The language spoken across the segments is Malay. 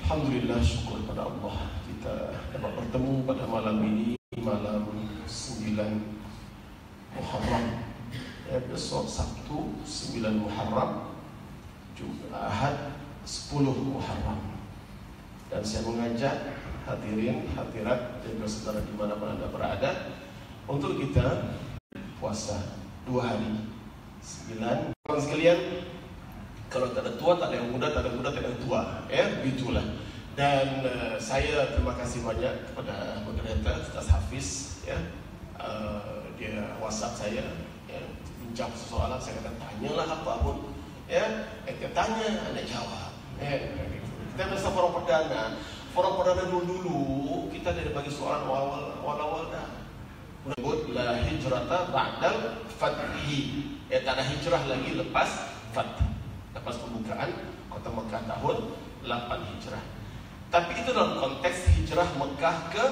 Alhamdulillah, syukur pada Allah kita dapat bertemu pada malam ini, malam 9 Muharram. Besok Sabtu 9 Muharram, Ahad 10 Muharram. Dan saya mengajak hadirin, hadirat, dan saudara dimanapun Anda berada, untuk kita puasa 2 hari 9. Kawan sekalian, kalau tak ada tua, tak ada yang muda, tak ada muda, tak ada yang tua, begitulah. Dan saya terima kasih banyak kepada moderator Ustaz Hafiz, dia WhatsApp saya, bincang soalan, saya kata tanyalah apa pun, kita tanya, anda jawab. Kita biasa forum perdana dulu kita dari bagi soalan awal dah. Menyebut la hijrata ba'dal fathi, tak ada hijrah lagi lepas fath, lepas pembukaan kota Mekah tahun 8 hijrah. Tapi itu dalam konteks hijrah Mekah ke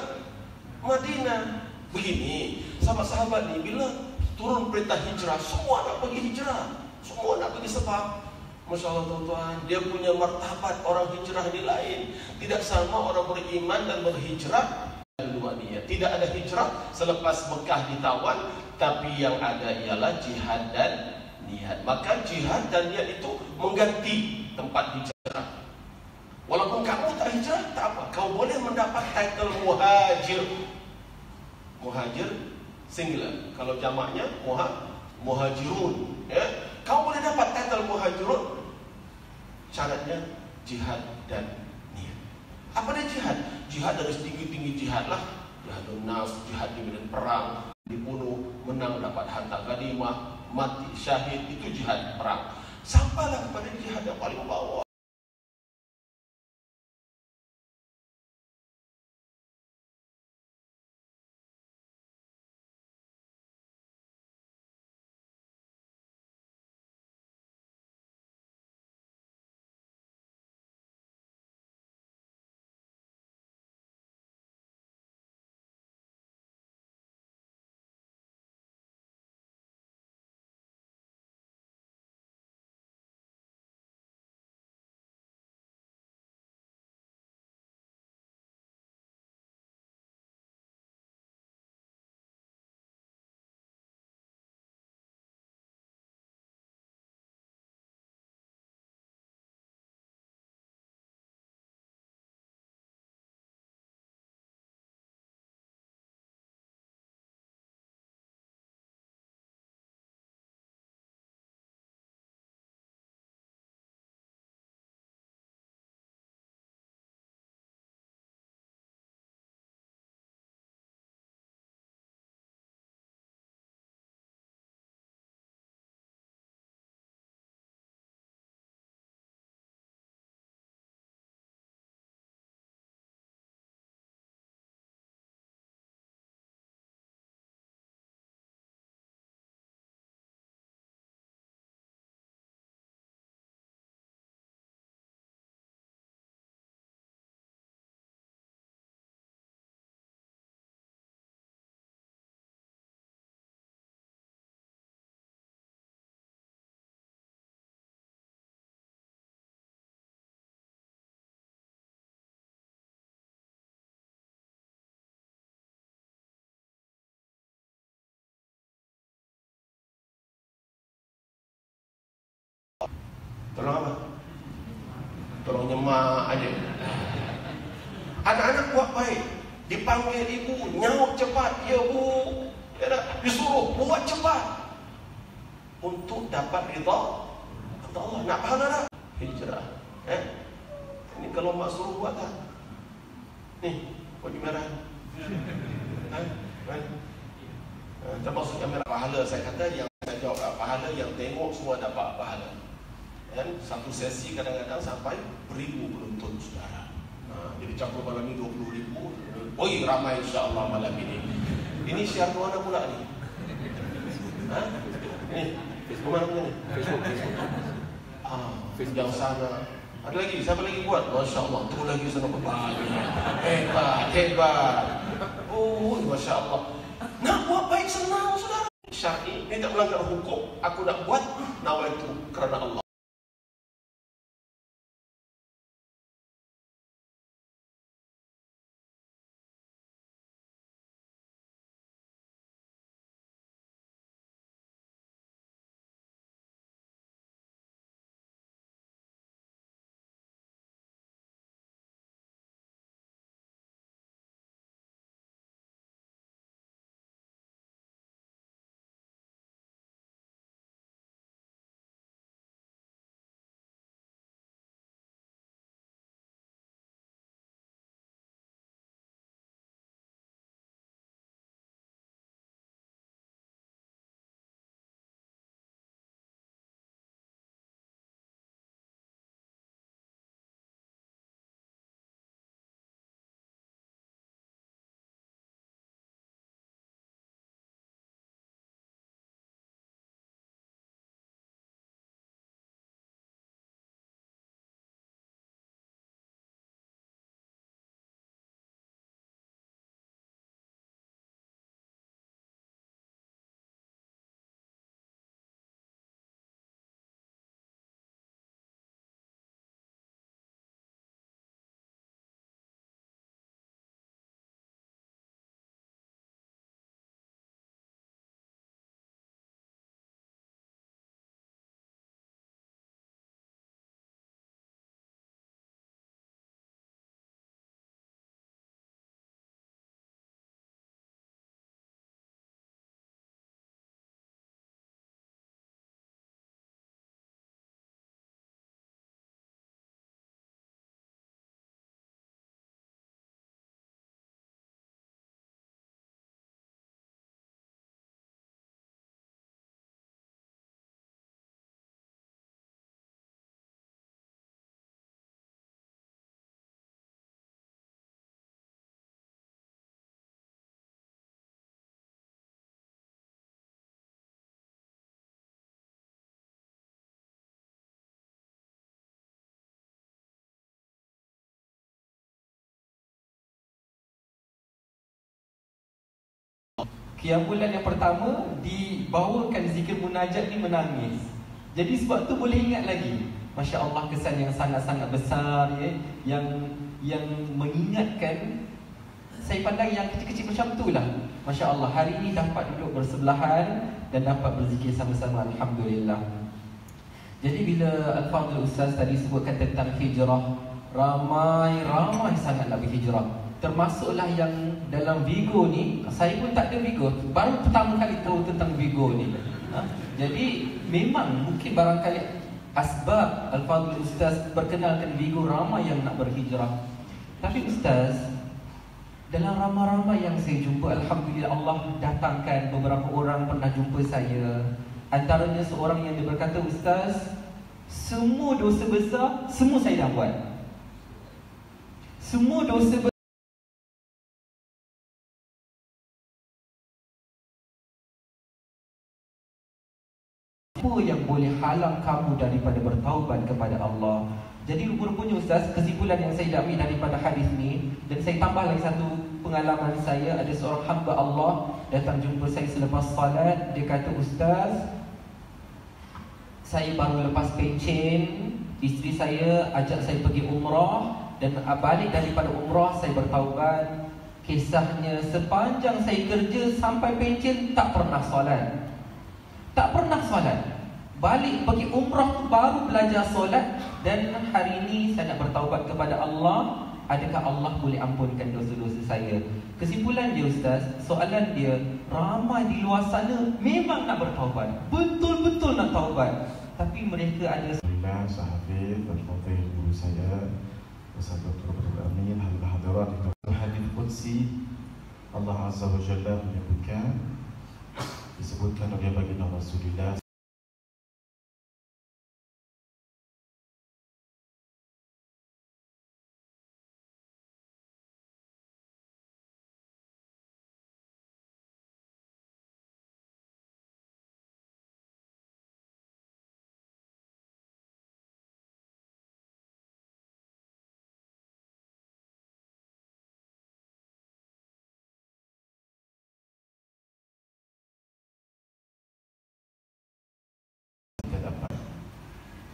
Madinah. Begini, sahabat-sahabat ni bila turun perintah hijrah, semua nak pergi hijrah, semua nak pergi sebab Masya Allah tuan-tuan, dia punya martabat orang hijrah ni lain. Tidak sama orang beriman dan berhijrah dua niat. Tidak ada hijrah selepas Mekah ditawan, tapi yang ada ialah jihad dan niat. Maka jihad dan niat itu mengganti tempat hijrah. Walaupun kamu tak hijrah, tak apa, kau boleh mendapat title muhajir. Muhajir singular, kalau jamaknya muhajirun, kau boleh dapat title muhajirun. Syaratnya jihad dan niat. Apa dia jihad? Jihad dari setinggi-tinggi jihad lah, jihadun nafs, jihad di medan perang, dibunuh, menang, dapat harta ghanimah, mati syahid, itu jihad perang. Sampailah kepada jihad yang paling bawah. Tolong apa? Tolong nyemak aja. Anak-anak buat baik, dipanggil ibu, nyaut cepat, ya bu, disuruh buat cepat untuk dapat ridha Allah. Nak pahala tak? Hijrah. Ini kalau mak suruh buat tak? Nih, baju merah. Termasuk yang merah pahala. Saya kata yang saya jawab pahala, yang tengok semua dapat pahala. Satu sesi kadang-kadang sampai beribu penonton saudara. Jadi campur malam ini 20.000. Oi, ramai insya-Allah malam ini. Ini siar mana pula ni? Ini Facebook mana punya ni? Facebook. Yang sana. Ada lagi, siapa lagi buat? Masya-Allah, tu lagi sana berbalik. Hebat. Oh, masya-Allah. Nak buat baik senang saudara. Syar'i, ini tak melanggar hukum. Aku nak buat nawaitu kerana Allah. Qiyam bulan yang pertama dibawakan zikir munajat ni menangis. Jadi sebab tu boleh ingat lagi. Masya Allah, kesan yang sangat-sangat besar ya, yang mengingatkan. Saya pandang yang kecil-kecil macam tu lah. Masya Allah, hari ini dapat duduk bersebelahan dan dapat berzikir sama-sama, Alhamdulillah. Jadi bila Al-Fadhil Ustaz tadi sebutkan tentang hijrah, ramai sangat nak berhijrah. Termasuklah yang dalam Vigo ni. Saya pun tak ada Vigo, baru pertama kali tahu tentang Vigo ni. Jadi memang mungkin barangkali asbab Al-Fadhil Ustaz perkenalkan Vigo, ramai yang nak berhijrah. Tapi Ustaz, dalam ramai-ramai yang saya jumpa, Alhamdulillah Allah datangkan beberapa orang pernah jumpa saya. Antaranya seorang yang dia berkata, Ustaz, semua dosa besar, semua saya dah buat. Semua dosa besar, apa yang boleh halang kamu daripada bertaubat kepada Allah? Jadi rupa-rupanya Ustaz, kesimpulan yang saya ambil daripada hadis ni, dan saya tambah lagi satu pengalaman saya. Ada seorang hamba Allah datang jumpa saya selepas salat. Dia kata, Ustaz, saya baru lepas pencen, isteri saya ajak saya pergi umrah, dan balik daripada umrah saya bertaubat. Kisahnya, sepanjang saya kerja sampai pencen tak pernah solat. Tak pernah solat. Balik pergi umrah tu baru belajar solat. Dan hari ini saya nak bertaubat kepada Allah. Adakah Allah boleh ampunkan dosa-dosa saya? Kesimpulan dia Ustaz, soalan dia, ramai di luar sana memang nak bertaubat, betul-betul nak taubat, tapi mereka ada. Alhamdulillah, Sahafiz Al-Fadhil guru saya bersama Dr. Amin Al-Hadirat di hadis Qudsi, Allah Azza wa Jalla menyebutkan, disebutkan oleh baginda Rasulullah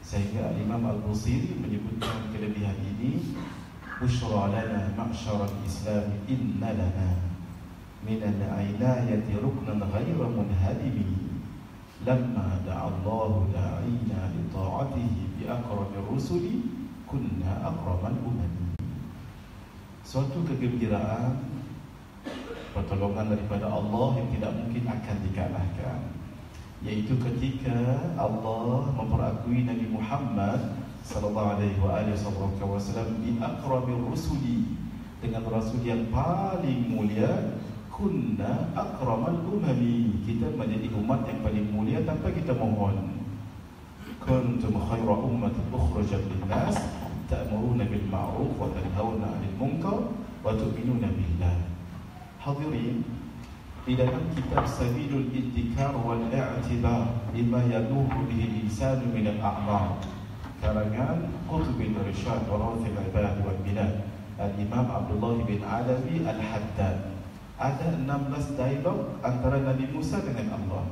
sehingga Imam Al-Busiri menyebutkan kelebihan ini, Bushra lana ma'syaral Islam inna lana minal inayati ruknan ghayra munhadimi lamma da'allahu da'ina li ta'atihi bi akramir rusuli kunna akramal umami. Suatu kegembiraan, pertolongan daripada Allah yang tidak mungkin akan dikalahkan, yaitu ketika Allah memperakui Nabi Muhammad sallallahu alaihi wasallam bi akramir rusuli, dengan rasul yang paling mulia. Kunna akramal umami, kita menjadi umat yang paling mulia tanpa kita mohon. Kuntum khaira ummatin ukhrijat lin-nas ta'muruna bil ma'ruf wa tanhauna 'anil munkar wa tu'minuna billah. Hadirin, di dalam kitab Sabilul Intikar wal I'tibar lima yaduhu bihi al-insanu min al-a'mal, karangan Qutbil Irsyad wa Rawthil Ibad wal Bilad, Al-Imam Abdullah bin Alawi Al-Haddad, ada 16 dialog antara Nabi Musa dengan Allah.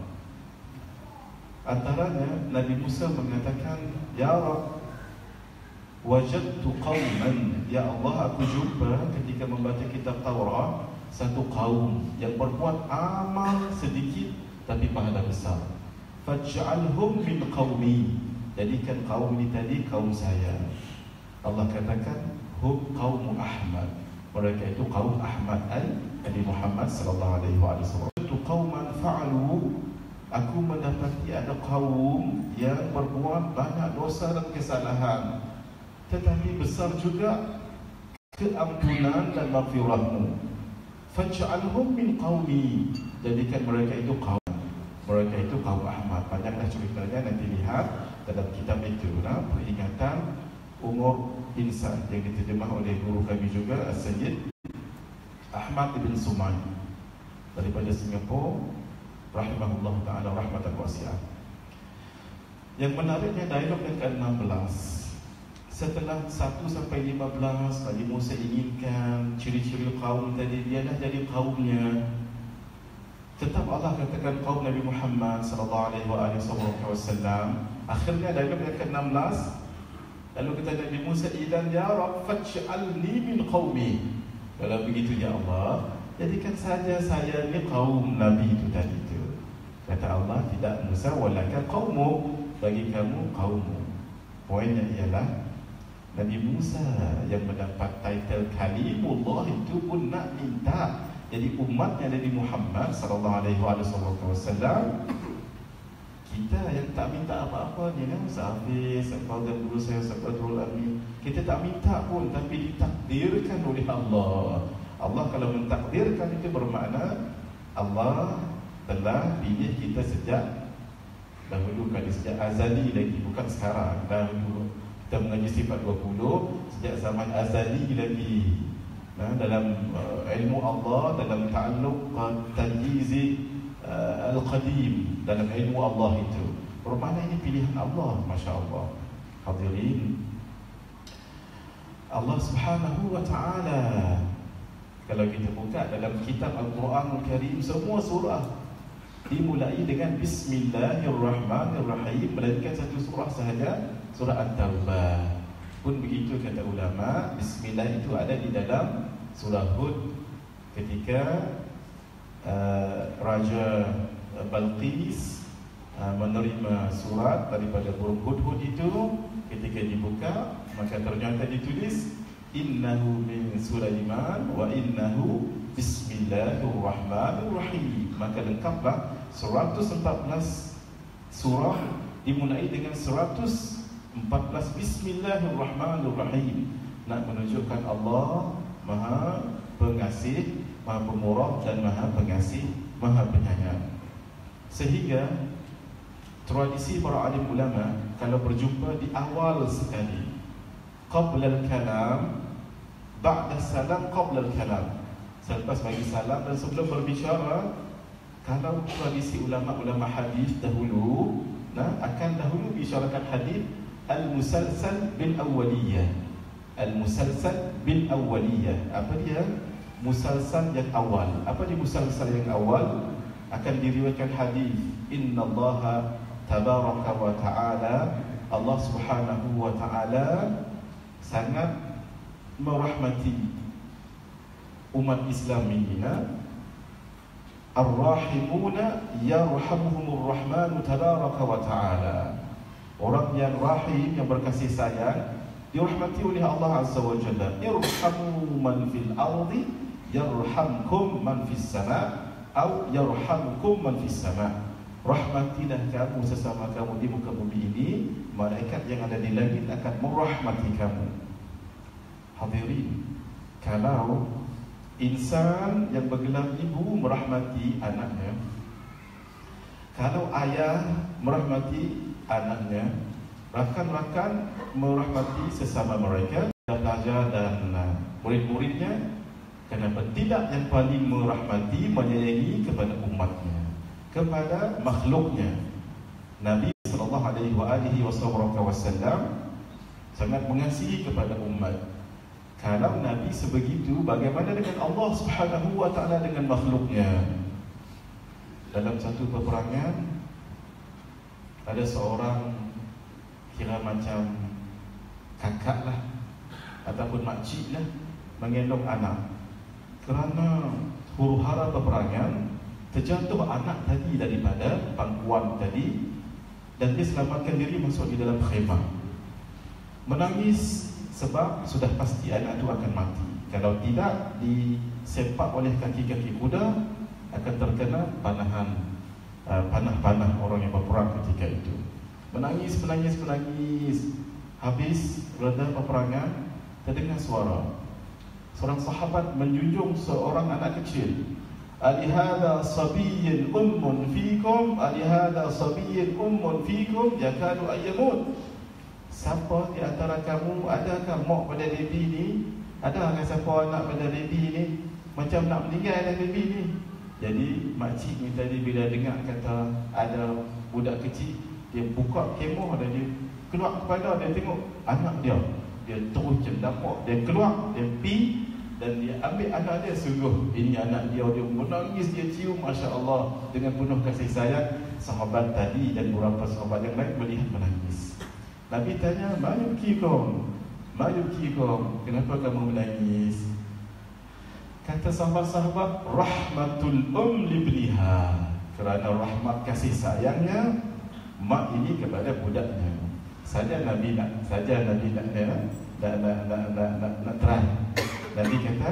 Antaranya Nabi Musa mengatakan, Ya Rabb, wajadtu qawman, Ya Allah, aku jumpa ketika membaca kitab Taurat satu kaum yang berbuat amal sedikit tapi pahala besar. Faj'alhum min qaumi, jadikan kaum ini tadi kaum saya. Allah katakan, hum qaum Ahmad, mereka itu kaum Ahmad Nabi Muhammad sallallahu alaihi wasallam. Itu qauman fa'alu, aku mendapati ada kaum yang berbuat banyak dosa dan kesalahan, tetapi besar juga keampunan dan maghfirahmu. Faj'alhum min qaumi, jadikan mereka itu kaum Ahmad. Banyaklah ceritanya, nanti lihat dalam kitab itu, peringatan umur insan yang diterjemah oleh guru kami juga, Sayyid Ahmad ibn Sumay daripada Singapura, rahimahullah ta'ala rahmatan wasi'ah. Yang menariknya dialog yang ke-16. Setelah 1 sampai 15 Nabi Musa inginkan ciri-ciri kaum tadi, dia dah jadi kaumnya. Tetap Allah katakan kaum Nabi Muhammad sallallahu alaihi wasallam. Akhirnya dalam ayat ke-16, lalu kata Nabi Musa, "Idzan ya Rabb faj'alni min qaumi." Kalau begitu ya Allah, jadikan saja saya ni kaum Nabi itu tadi tu. Kata Allah, tidak Musa, walaka qaumu, bagi kamu kaummu. Poinnya ialah Nabi Musa yang mendapat title Kalimullah itu pun nak minta jadi umatnya Nabi Muhammad sallallahu alaihi wasallam. Kita yang tak minta apa-apa ni, Ustaz Hafiz, Al-Fadhil Guru saya, Sabatul Amin, kita tak minta pun, tapi ditakdirkan oleh Allah. Allah kalau mentakdirkan itu bermakna Allah telah pilih kita sejak dahulu, kali sejak azali lagi, bukan sekarang. Dahulu kita mengaji sifat 20 sejak zaman azali lagi. Dalam ilmu Allah, dalam ta'alluq tanjizi al-qadim, dalam ilmu Allah itu bermakna ini pilihan Allah. Masya Allah. Hadirin, Allah Subhanahu wa ta'ala, kalau kita buka dalam kitab Al-Quranul Karim, semua surah dimulai dengan Bismillahirrahmanirrahim, melainkan satu surah sahaja, surah At-Taubah. Pun begitu kata ulama, Bismillah itu ada di dalam surah Hud ketika Raja Balqis menerima surat daripada burung hudhud itu. Ketika dibuka, maka ternyata ditulis innahu min Sulaiman wa innahu Bismillahirrahmanirrahim. Maka lengkaplah 114 surah dimulai dengan 114 Bismillahirrahmanirrahim, nak menunjukkan Allah Maha Pengasih, Maha Pemurah dan Maha Pengasih, Maha Penyayang. Sehingga tradisi para alim ulama, kalau berjumpa di awal sekali, qabla al-kalam, ba'da salam, qabla al-kalam, selepas bagi salam dan sebelum berbicara. Kalau tradisi ulama-ulama hadis dahulu, akan dahulu bicarakan hadis al-musalsal bil awwaliyah. Al-musalsal bil awwaliyah, apa dia? Musalsal yang awal. Apa dia musalsal yang awal? Akan diriwayatkan hadis, innallaha tabaraka wa ta'ala, Allah Subhanahu wa ta'ala sangat merahmati umat Islam ini. Ar-rahimuna yarhamuhumur rahmanu tabaraka wa ta'ala. Orang yang rahim, yang berkasih sayang, dirahmati oleh Allah Azza wa Jalla. Irhamu man fil ardi yarhamkum man fis sama', atau yarhamkum man fis sama'. Rahmatilah kamu sesama kamu di muka bumi ini, malaikat yang ada di langit akan merahmati kamu. Hadirin, kalau insan yang bergelar ibu merahmati anaknya, kalau ayah merahmati anaknya, rakan-rakan merahmati sesama mereka, pelajar dan murid-muridnya, kenapa tidak yang paling merahmati, menyayangi kepada umatnya, kepada makhluknya? Nabi SAW sangat mengasihi kepada umat. Kalau Nabi sebegitu, bagaimana dengan Allah Subhanahu wa ta'ala dengan makhluknya? Dalam satu peperangan, ada seorang kira macam kakak lah ataupun makcik lah, menggendong anak. Kerana huru-hara peperangan, terjatuh anak tadi daripada pangkuan tadi, dan dia selamatkan diri masuk di dalam khemah. Menangis sebab sudah pasti anak itu akan mati. Kalau tidak disepak oleh kaki-kaki kuda, akan terkena panah orang yang berperang ketika itu. Menangis. Habis reda peperangan, terdengar suara. Seorang sahabat menjunjung seorang anak kecil. Alihada sabiyyun ummun fikum, alihada sabiyyun ummun fikum yakadu ayyamut. Siapa di antara kamu, adakah mak pada baby ni? Adakah siapa anak pada baby ni? Macam nak meninggal dah baby ni. Jadi makcik ni tadi bila dengar kata ada budak kecil, dia buka kemah dan dia keluar kepala, dia tengok anak dia. Dia terus cendampak, dia keluar, dia pergi dan dia ambil anak dia. Sungguh ini anak dia menangis, dia cium, Masya Allah, dengan penuh kasih sayang. Sahabat tadi dan beberapa sahabat yang lain melihat menangis. Nabi tanya, ma yubkikum, kenapa kamu menangis? Kata sahabat-sahabat, rahmatul libniha, kerana rahmat kasih sayangnya mak ini kepada budaknya. Saja Nabi nak try. Nabi kata,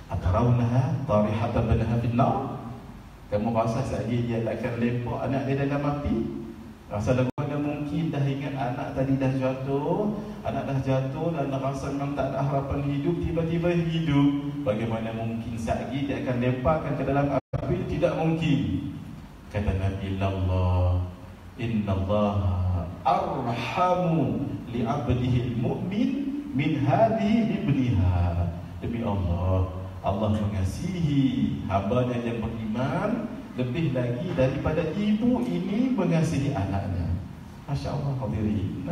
atarawnaha tarihata banaha finnar, kamu rasa sekali dia akan lepak anak dia dalam api? Rasa mana mungkin dah ingat anak tadi dah jatuh, dan rasa memang tak ada harapan hidup, tiba-tiba hidup. Bagaimana mungkin sekali dia akan lepaskan ke dalam api? Tidak mungkin. Kata Nabi, Allah, innallaha arhamu li'abdihi al-mu'min min hadhihi ibniha. Demi Allah, Allah mengasihi hamba-Nya yang beriman lebih lagi daripada ibu ini mengasihi anaknya. Masya Allah hadirin.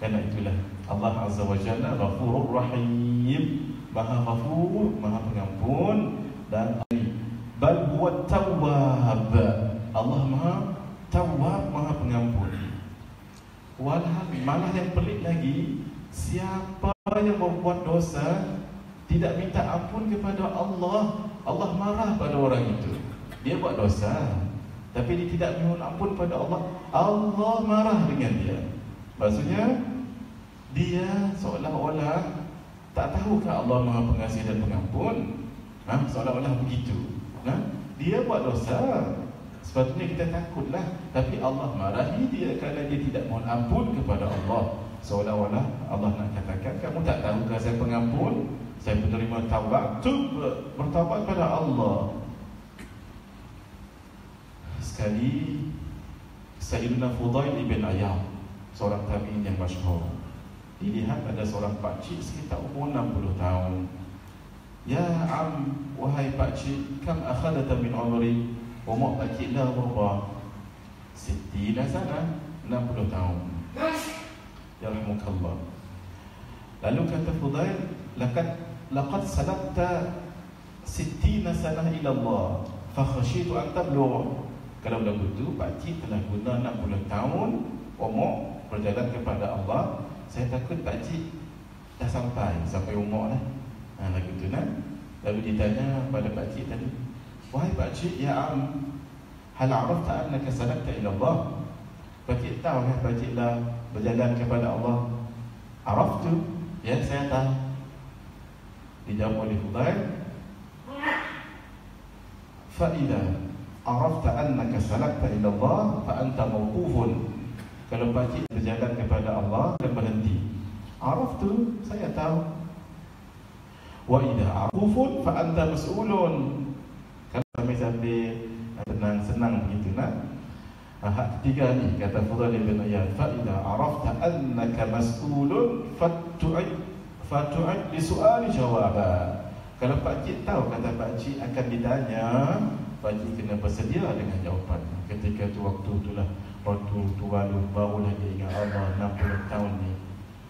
Karena itulah Allah Azza wa Jalla Ghafurur Rahim, Maha Ghafur, Maha Pengampun, dan bal huwa Tawwab. Allah Maha Tawwab, Maha Pengampun. Malah yang pelik lagi, siapa yang membuat dosa tidak minta ampun kepada Allah, Allah marah pada orang itu. Dia buat dosa tapi dia tidak mohon ampun pada Allah, Allah marah dengan dia. Maksudnya dia seolah-olah tak tahukah Allah Maha Pengasih dan Pengampun? Seolah-olah begitu. Dia buat dosa, sepatutnya kita takutlah, tapi Allah marahi dia kerana dia tidak mohon ampun kepada Allah. Seolah-olah Allah nak katakan, kamu tak tahukah saya pengampun, saya penerima taubat, bertaubat pada Allah. Sekali Sayyidina Fudail ibn Iyad, seorang tabi'in yang masyhur, dilihat ada seorang pakcik sekitar umur 60 tahun. Ya am, wahai pakcik, kam akhadata min umri? Umur pakcik dah berapa? 60 sana, 60 tahun. Ya rahmukallah. Lalu kata Fudail, laqad salakta 60 sanah ila Allah, fa khashitu an tablugh. Kalau dah betul, pakcik telah guna 60 tahun umur berjalan kepada Allah, saya takut pakcik dah sampai umur lah. Lagu tu Lalu ditanya pada pakcik tadi, wahai pakcik, ya am, hal arafta annaka salakta ila Allah? Pakcik tahu kan pakcik dah berjalan kepada Allah? Araftu, ya saya tahu. Dijawab oleh Fudail, fa'idha arafta annaka salakta ila Allah fa anta mawqufun. Kalau pakcik berjalan kepada Allah dan berhenti, araftu, saya tahu. Wa idha aqufun fa anta mas'ulun. Kalau sambil senang begitu hak ketiga ni kata Fudail bin Iyad, fa idha arafta annaka mas'ulun fatu'id li su'ali jawaba. Kalau pakcik tahu kata pakcik akan ditanya, pakcik kena bersedia dengan jawapan. Ketika tu waktu itulah, waktu tu barulah dia ingat Allah. 60 tahun ni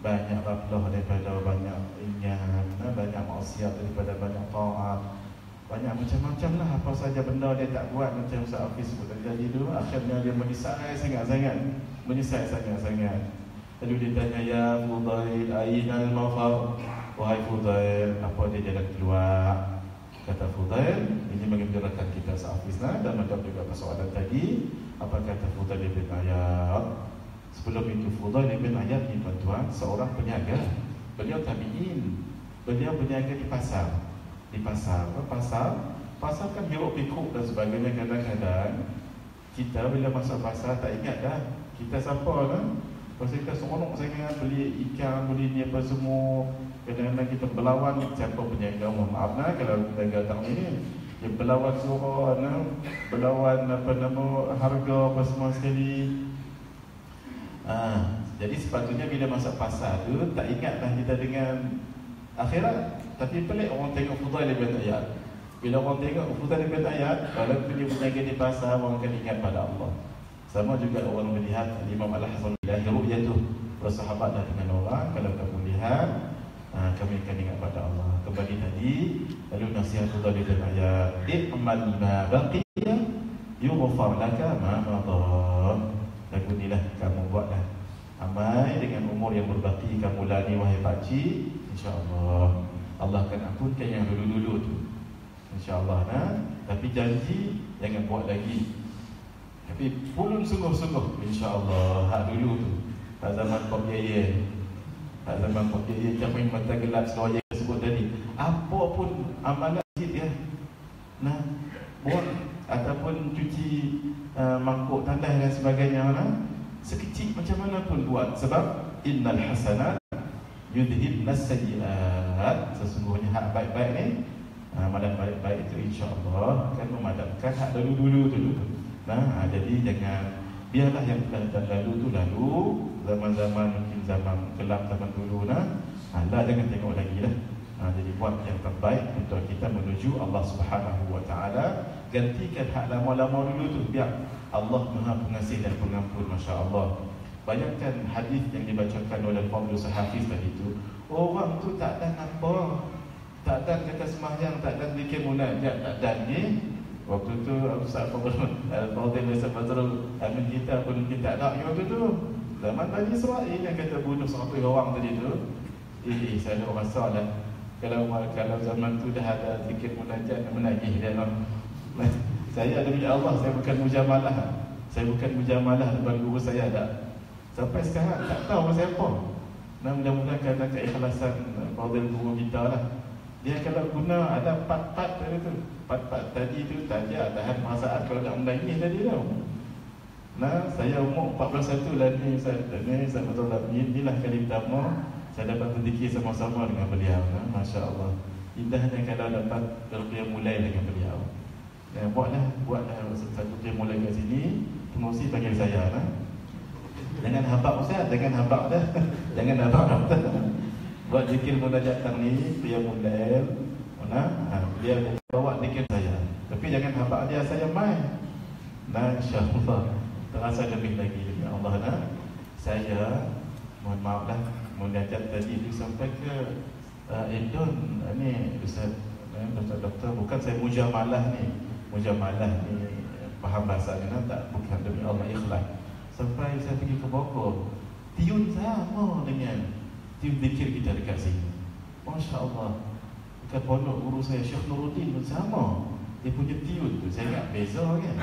banyak ghaflah daripada banyak ingat, banyak maksiat daripada banyak taat, banyak macam-macam lah. Apa saja benda dia tak buat, macam Ustaz Hafiz sebut tadi dulu. Akhirnya dia menyesal sangat-sangat. Lalu dia tanya, ya Fudail, ainal mafar? Wahai Fudail, apa dia jalan keluar? Kata Fudail, ini mengembirakan kita Hafiz dan menjawab juga persoalan tadi. Apa kata Fudail bin Iyad? Sebelum itu Fudail bin Iyad ni tuan-tuan seorang peniaga. Beliau tabi'in. Beliau berniaga di pasar. Pasar kan hiruk pikuk dan sebagainya. Kadang-kadang kita bila masuk pasar tak ingat dah kita siapa kan. Pasal kita seronok sangat beli ikan, beli ni apa semua. Kadang-kadang kita berlawan siapa peniaga. Mohon maaf kalau peniaga tak ini, dia berlawan suara, berlawan harga apa semua sekali. Jadi sepatutnya bila masuk pasar tu tak ingatlah kita dengan akhirat. Tapi pelik orang tengok Fudail bin Iyad. Bila orang tengok Fudail bin Iyad, kalau dia berniaga di pasar, orang akan ingat pada Allah. Sama juga orang melihat Imam Al-Hasan ilahi ru'yatuh, bersahabatlah dengan orang. Kalau kamu lihat kami akan ingat pada Allah. Kembali tadi, lalu nasihat Allah di dalam ayat i'mal ma baqiya yughfar laka ma madha. Lagu inilah kamu buatlah amal dengan umur yang berbaki kamu lani wahai pakcik, insya-Allah Allah akan ampunkan yang dulu-dulu tu, insya-Allah. Tapi janji jangan buat lagi. Tapi pulun sungguh-sungguh, insya-Allah. Hak dulu tu, hak zaman Pok Yeye, hak zaman Pok Yeye yang main mata gelap seloya sebut tadi. Apa pun amalan sikit ya, buat ataupun cuci mangkuk tandas dan sebagainya, sekecil macam mana pun buat. Sebab innal hasanat yudhibnas sayyiat, sesungguhnya hak baik-baik ni, amalan baik-baik itu insya-Allah akan memadamkan hak dulu-dulu tu. Jadi jangan, biarlah yang telah lalu tu lalu, zaman-zaman mungkin zaman gelap zaman dulu jangan tengok lagi lah. Jadi buat yang terbaik untuk kita menuju Allah Subhanahu Wa Taala. Gantikan hak lama-lama dulu tu, biar Allah Maha Pengasih dan Pengampun, masya-Allah. Bayangkan hadis yang dibacakan oleh Fadlul Sahafiz tadi tu, orang tu tak ada apa, tak ada kata sembahyang, tak ada zikir munajat, tak ada ni. Waktu tu Ustaz Fadil Fazrul Amin kita pun mungkin tak ada waktu tu. Zaman Bani Israel yang kata bunuh 100 orang tadi tu. Saya nak rasa lah, kalau zaman tu dah ada zikir munajat dan menagih dia. Saya ada minta Allah, saya bukan mujamalah. Saya bukan mujamalah depan guru saya tak. Sampai sekarang tak tahu siapa. Mudah-mudahan kerana keikhlasan Fadil guru kita lah. Dia kalau guna ada part-part tadi tu. Part-part tadi tu saja tahan perasaan kalau nak menangis tadi tau. Saya umur 41 lah ni, saya betul tak. Inilah kali pertama saya dapat berzikir sama-sama dengan beliau. Masya-Allah. Indahnya kalau dapat terbiar mulai dengan beliau. Buatlah satu dia mulai kat sini, pengurusi panggil saya. Jangan habaq Ustaz, jangan habaq dah. Jangan habaq dah. Buat zikir munajat ni, dia mulai dia bawa zikir saya. Tapi jangan habaq dia saya main. Insya-Allah terasa lebih lagi dengan Allah. Saya mohon maaf lah, munajat tadi itu sampai ke Indon ni Ustaz Doktor, bukan saya mujamalah ni. Mujamalah ni faham bahasa ni tak, bukan demi Allah, ikhlas. Sampai saya pergi ke Bogor, tiun sama dengan tiun zikir kita dekat sini. Masya-Allah. Dekat pondok guru saya Syekh Nuruddin pun sama. Dia punya tiun tu saya ingat beza kan.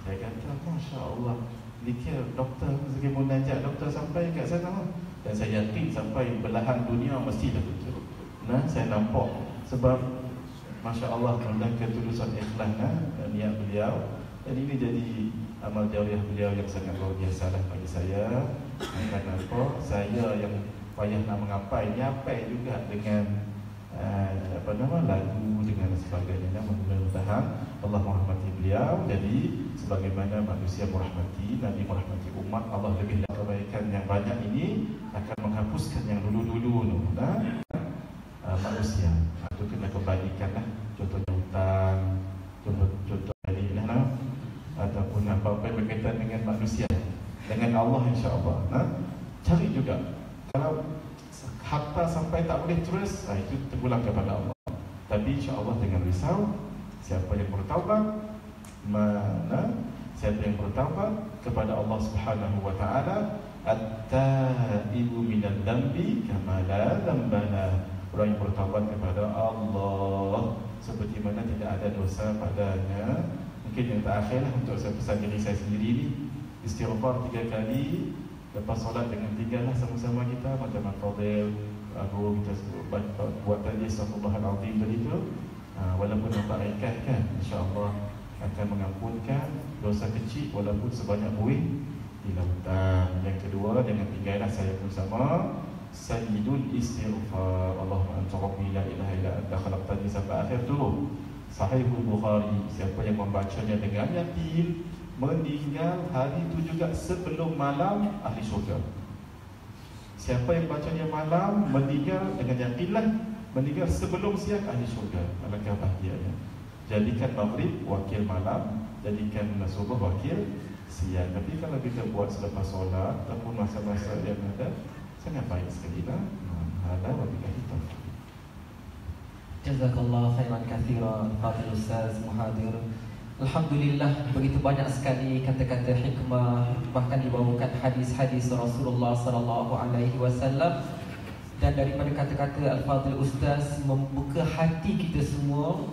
Saya kata masya-Allah, zikir doktor, zikir munajat doktor sampai kat sana. Dan saya yakin sampai belahan dunia mesti dah betul. Saya nampak sebab masya-Allah dengan ketulusan ikhlas niat beliau. Dan ini jadi amal jariah beliau yang sangat luar biasa lah bagi saya. Kenapa? Saya yang payah nak mengapai, nyapai juga dengan lagu dengan sebagainya. Mudah-mudahan Allah merahmati beliau. Jadi sebagaimana manusia merahmati, Nabi merahmati umat, Allah lebih kebaikan yang banyak ini akan menghapuskan yang dulu-dulu manusia. Itu kena kembalikan lah. Contohnya hutang, contoh ini ataupun apa-apa yang berkaitan dengan manusia, dengan Allah, insya-Allah. Cari juga. Kalau harta sampai tak boleh terus, itu terpulang kepada Allah. Tapi insya-Allah dengan risau, siapa yang bertaubat, siapa yang bertaubat kepada Allah Subhanahu Wa Taala, at-taibu minal dzambi kama la dzambala. Orang yang bertaubat kepada Allah seperti mana tidak ada dosa padanya. Mungkin yang terakhir lah untuk saya pesan diri saya sendiri ni, istighfar 3 kali lepas solat dengan 3 lah sama-sama kita. Macam Fadil Guru kita buat tadi Astaghfirullahaladzim tadi tu, walaupun tak ringkas kan, insya-Allah akan mengampunkan dosa kecil walaupun sebanyak buih di lautan. Yang kedua, dengan 3 lah saya pun sama, Sayyidul istighfar, Allahumma anta rabbi la ilaha illa anta khalaqtani, sampai akhir tu. Sahihul Bukhari, siapa yang membacanya dengan yakin, meninggal hari itu juga sebelum malam, ahli syurga. Siapa yang bacanya malam, meninggal dengan yakinlah, meninggal sebelum siang, ahli syurga. Alangkah bahagianya. Jadikan maghrib wakil malam, jadikan subuh wakil siang. Tapi kalau kita buat selepas solat ataupun masa-masa yang ada, sangat baik sekali lah. Hadza wa billahi taufiq. Jazakallah khairan katsiran Fadil Ustaz Muhadir. Alhamdulillah, begitu banyak sekali kata-kata hikmah, bahkan dibawakan hadis-hadis Rasulullah sallallahu alaihi wasallam. Dan daripada kata-kata Al-Fadil Ustaz membuka hati kita semua,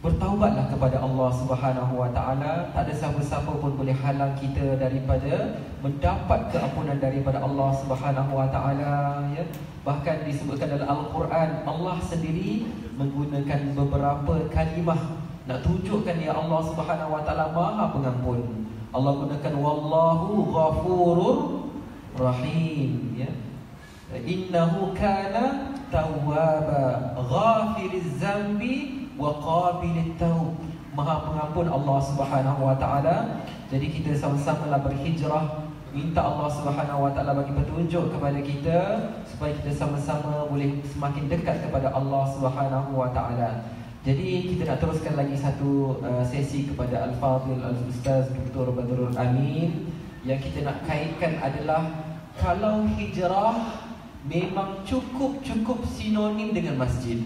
bertaubatlah kepada Allah Subhanahu wa taala. Tak ada siapa-siapa pun boleh halang kita daripada mendapat keampunan daripada Allah Subhanahu wa taala, ya. Bahkan disebutkan dalam Al-Quran, Allah sendiri menggunakan beberapa kalimah nak tunjukkan ya Allah Subhanahu wa taala Maha Pengampun. Allah gunakan wallahu ghafurur rahim, ya. Innahu kana tawwaba ghafiriz zambi wa qabilit taub. Maha Pengampun Allah Subhanahu wa taala. Jadi kita sama-samalah berhijrah, minta Allah Subhanahu wa taala bagi petunjuk kepada kita supaya kita sama-sama boleh semakin dekat kepada Allah Subhanahu wa taala. Jadi kita nak teruskan lagi satu sesi kepada Al-Fadhil Al-Ustaz Dr. Badrul Amin. Yang kita nak kaitkan adalah kalau hijrah memang cukup sinonim dengan masjid.